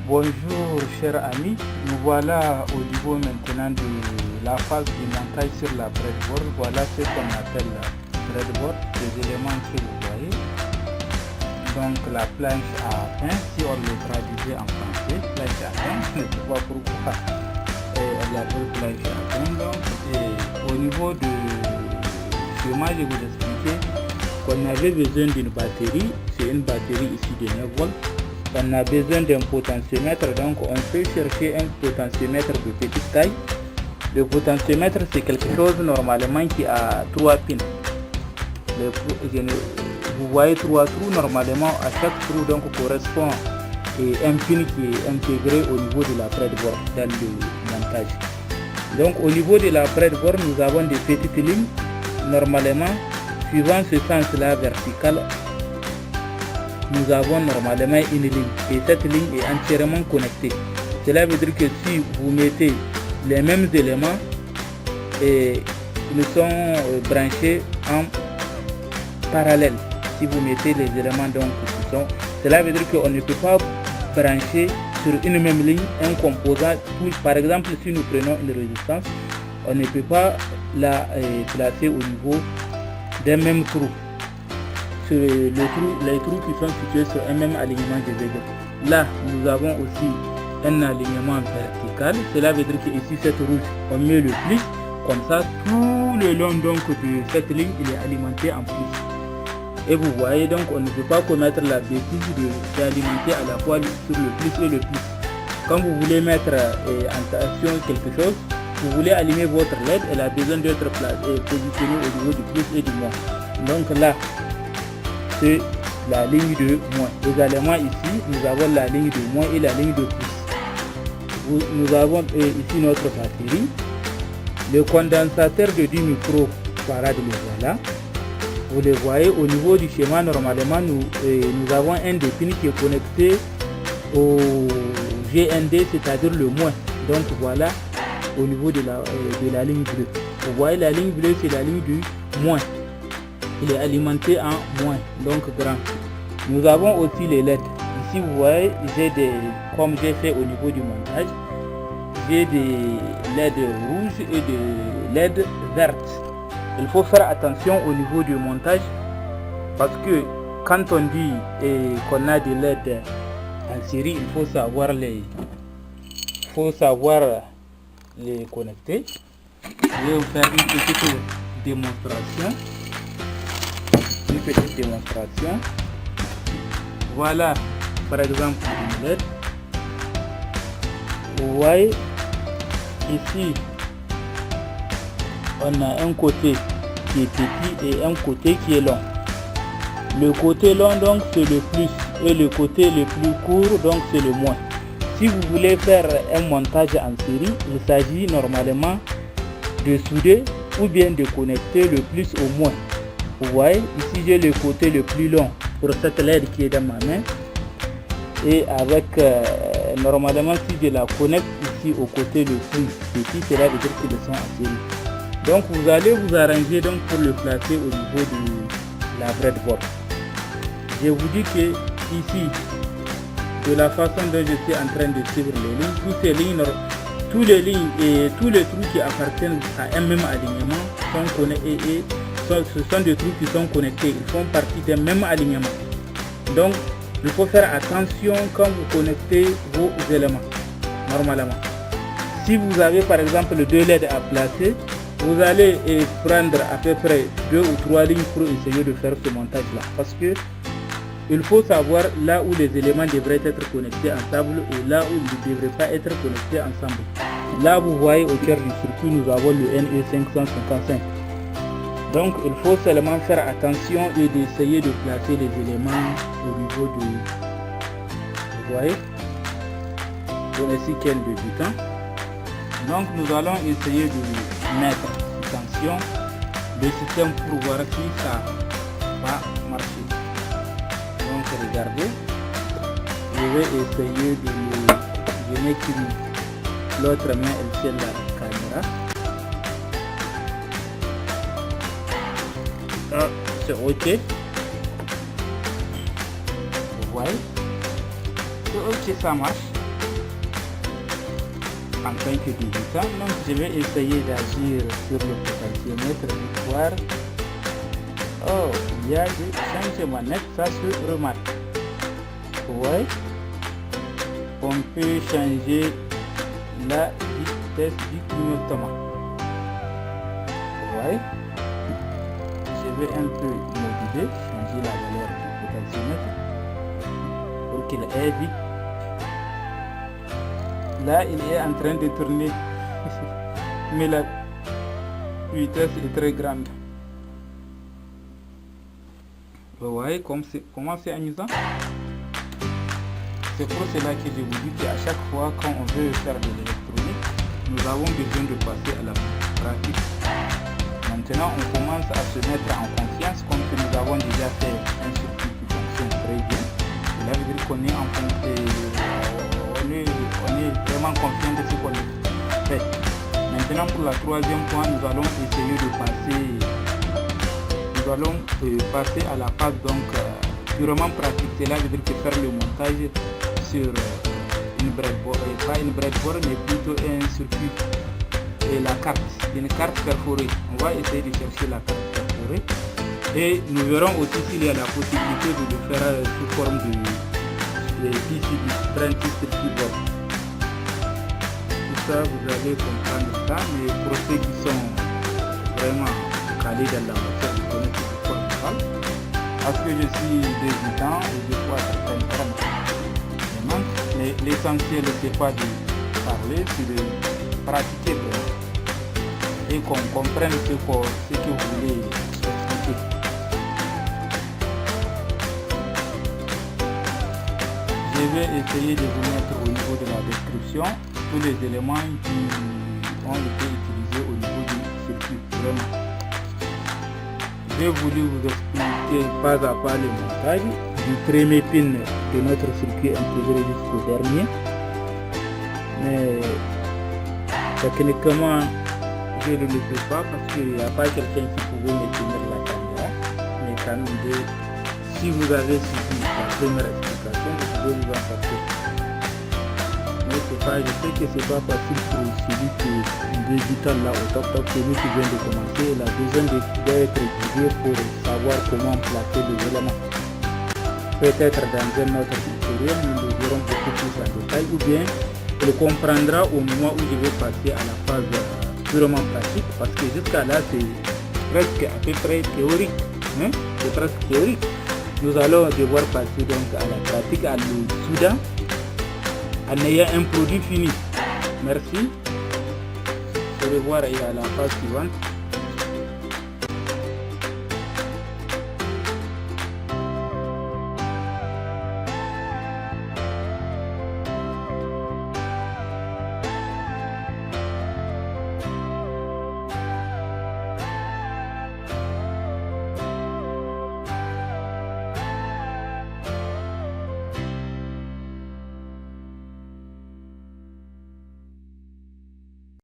Bonjour chers amis, nous voilà au niveau maintenant de la phase du montage sur la breadboard. Voilà ce qu'on appelle la breadboard, les éléments que vous voyez. Donc la planche à pain, si on le traduisait en français, planche à pain, je ne sais pas pourquoi on l'appelle planche à pain. Donc, au niveau de schéma, je vous expliquer qu'on avait besoin d'une batterie, c'est une batterie ici de 9 volts. On a besoin d'un potentiomètre, donc on peut chercher un potentiomètre de petite taille. Le potentiomètre, c'est quelque chose normalement qui a 3 pins. Vous voyez 3 trous, normalement à chaque trou donc correspond un pin qui est intégré au niveau de la breadboard dans le montage. Donc au niveau de la breadboard, nous avons des petites lignes, normalement suivant ce sens-là vertical. Nous avons normalement une ligne et cette ligne est entièrement connectée. Cela veut dire que si vous mettez les mêmes éléments et ils sont branchés en parallèle, si vous mettez les éléments donc cela veut dire qu'on ne peut pas brancher sur une même ligne un composant. Par exemple, si nous prenons une résistance, on ne peut pas la placer au niveau d'un même trou. Sur les trous qui sont situés sur un même alignement de végétaux. Là, nous avons aussi un alignement vertical. Cela veut dire que ici, cette rouge, on met le plus. Comme ça, tout le long donc de cette ligne, il est alimenté en plus. Et vous voyez donc, on ne peut pas commettre la bêtise d'alimenter à la fois sur le plus et le plus. Quand vous voulez mettre en station quelque chose, vous voulez allumer votre LED, elle a besoin d'être positionnée au niveau du plus et du moins. Donc là, c'est la ligne de moins. Également ici, nous avons la ligne de moins et la ligne de plus. Nous avons ici notre batterie. Le condensateur de 10 microfarads, le voilà. Vous le voyez au niveau du schéma, normalement, nous avons un des pins qui est connecté au GND, c'est-à-dire le moins. Donc voilà, au niveau de la ligne bleue. Vous voyez la ligne bleue, c'est la ligne du moins. Il est alimenté en moins, donc grand. Nous avons aussi les LED. Ici, vous voyez, comme j'ai fait au niveau du montage, j'ai des LED rouges et des LED vertes. Il faut faire attention au niveau du montage parce que quand on dit qu'on a des LED en série, il faut savoir les connecter. Je vais vous faire une petite démonstration. Voilà par exemple une LED. Vous voyez ici on a un côté qui est petit et un côté qui est long. Le côté long donc c'est le plus et le côté le plus court donc c'est le moins. Si vous voulez faire un montage en série, il s'agit normalement de souder ou bien de connecter le plus au moins. Vous voyez, ici j'ai le côté le plus long pour cette LED qui est dans ma main. Et avec, normalement si je la connecte ici au côté le plus petit, cela veut dire qu'ils sont en série. Donc vous allez vous arranger donc pour le placer au niveau de la breadboard. Je vous dis que ici, de la façon dont je suis en train de suivre les lignes, toutes les lignes et tous les trous qui appartiennent à un même alignement sont connectés. Ce sont des trous qui sont connectés, ils font partie d'un même alignement. Donc, il faut faire attention quand vous connectez vos éléments, normalement. Si vous avez par exemple 2 LED à placer, vous allez prendre à peu près 2 ou 3 lignes pour essayer de faire ce montage-là. Parce que il faut savoir là où les éléments devraient être connectés ensemble et là où ils ne devraient pas être connectés ensemble. Là, vous voyez au cœur du circuit, nous avons le NE555. Donc il faut seulement faire attention et d'essayer de placer les éléments au niveau de... Vous voyez, voici quel débutant. Donc nous allons essayer de mettre attention le système pour voir si ça va marcher. Donc regardez, je vais essayer de mettre l'autre main, elle tient la caméra. C'est ok. Vous voyez, c'est ok, ça marche. en tant que débutant. Donc je vais essayer d'agir sur le potentiomètre pour voir. Oh, il y a des changements nets, ça se remarque. Ouais. On peut changer la vitesse du clignotement. Ouais. Je vais un peu moduler, changer la valeur du potentiomètre pour qu'il aille vite. Là, il est en train de tourner, mais la vitesse est très grande. Vous voyez comment c'est amusant. C'est pour cela que je vous dis qu'à chaque fois quand on veut faire de l'électronique, nous avons besoin de passer à la pratique. Maintenant, on commence à se mettre en confiance comme que nous avons déjà fait un circuit qui fonctionne très bien. Cela veut dire qu'on est en on est vraiment confiant de ce qu'on fait. Maintenant, pour la troisième fois, nous allons essayer de passer. Nous allons passer à la phase donc purement pratique. Cela veut dire que faire le montage sur une breadboard, pas une breadboard mais plutôt un circuit et la carte, une carte perforée. On va essayer de chercher la carte perforée et nous verrons aussi s'il y a la possibilité de le faire sous forme de PCB, printed circuit board. Tout ça vous allez comprendre ça, mais pour ceux qui sont vraiment calés dans la matière, vous connaissez de quoi je parle. Parce que je suis débutant et je vois certaines termes. Mais l'essentiel c'est pas de parler, c'est de pratiquer et qu'on comprenne ce que vous voulez expliquer. Je vais essayer de vous mettre au niveau de la description tous les éléments qui ont été utilisés au niveau du circuit. Vraiment. J'ai voulu vous expliquer pas à pas le montage du premier pin de notre circuit intégré jusqu'au dernier. Mais techniquement, je ne le fais pas parce qu'il n'y a pas quelqu'un qui pouvait me tenir la caméra. Mais quand même, si vous avez suivi la première explication, vous pouvez vous en sortir. Mais c'est pas, je sais que c'est pas facile pour celui qui est débutant là au top, celui qui vient de commencer. Il a besoin d'être guidé pour savoir comment placer les éléments. Peut-être dans un autre tutoriel, nous le verrons beaucoup plus en détail, ou bien il comprendra au moment où je vais passer à la phase purement pratique, parce que jusqu'à là c'est presque à peu près théorique, hein? C'est presque théorique. Nous allons devoir passer donc à la pratique, à le soudant, en ayant un produit fini. Merci. Au revoir et à la phase suivante.